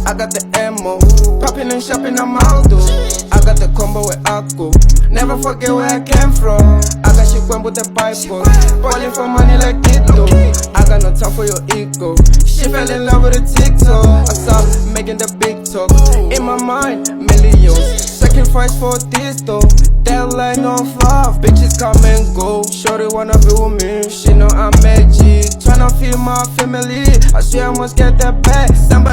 I got the ammo. Popping and shopping, I'm out though. I got the combo with Akko. Never forget where I came from. I got shit when with the Bible. Balling for money like Kito. I got no time for your ego. She fell in love with a TikTok. I saw making the big talk. In my mind, millions. Sacrifice for this though. That line on fire. Bitches come and go. Shorty wanna be with me. She know I'm edgy. Tryna feed my family. I swear I must get that back. Somebody